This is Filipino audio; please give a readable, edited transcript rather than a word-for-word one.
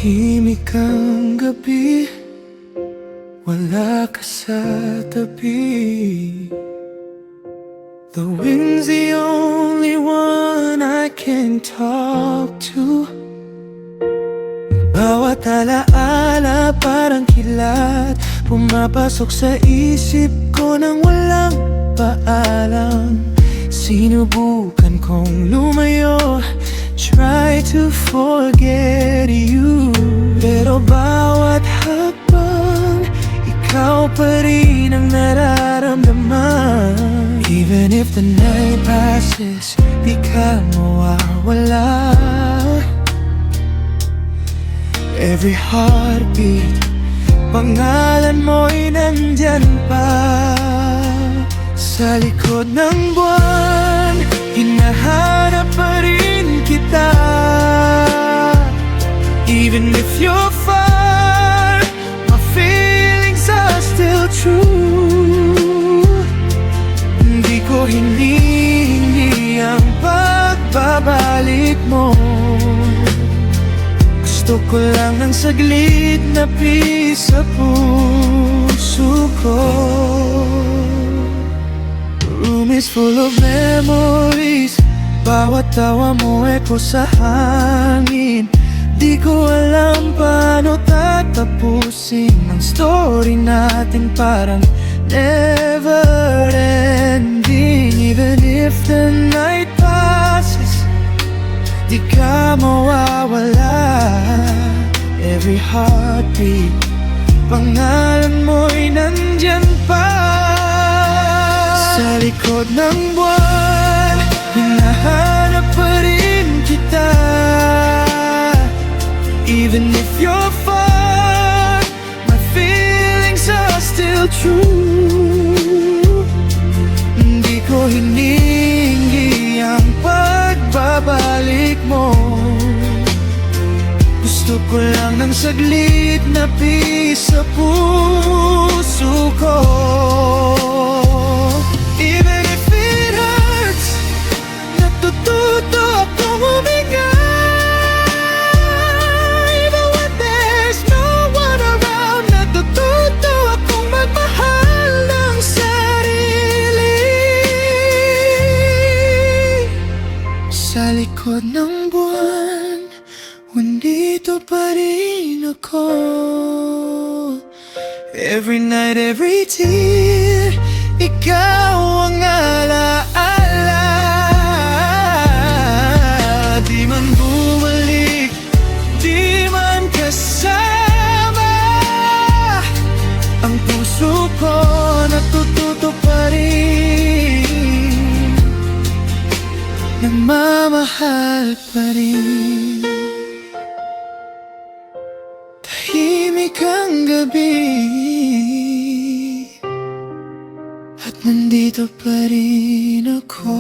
Tahimik ang gabi, wala ka sa tabi. The wind's the only one I can talk to. Bawat alaala parang kilat, pumapasok sa isip ko nang walang paalam. Sinubukan kong lumayo, try to forget you, pero bawat hakbang, ikaw pa rin ang nararamdaman. Even if the night passes, di ka mawawala. Every heartbeat, pangalan mo'y nandyan pa. Sa likod ng buwan, hinahanap pa rin kita. Even if you're far, my feelings are still true. Hindi ko hinihingi ang pagbabalik mo. Gusto ko lang ng saglit na peace sa puso ko. Room is full of memories, bawat tawa mo echo sa hangin. Di ko alam paano tatapusin ang story natin, parang never ending. Even if the night passes, di ka mawawala. Every heartbeat, pangalan mo'y nandyan pa. Sa likod ng buwan, hinahanap pa rin kita. Even if you're far, my feelings are still true. Hindi ko hinihingi ang pagbabalik mo. Gusto ko lang ng saglit na peace sa puso ko. Even if it hurts, natututo akong huminga. Even when there's no one around, natututo akong magmahal ng sarili. Sa likod ng buwan, nandito pa rin ako. Every night, every tear, ikaw ang alaala. Di man bumalik, di man kasama, ang puso ko natututo pa rin, nagmamahal pa rin. Tahimik ang gabi, at nandito pa rin ako.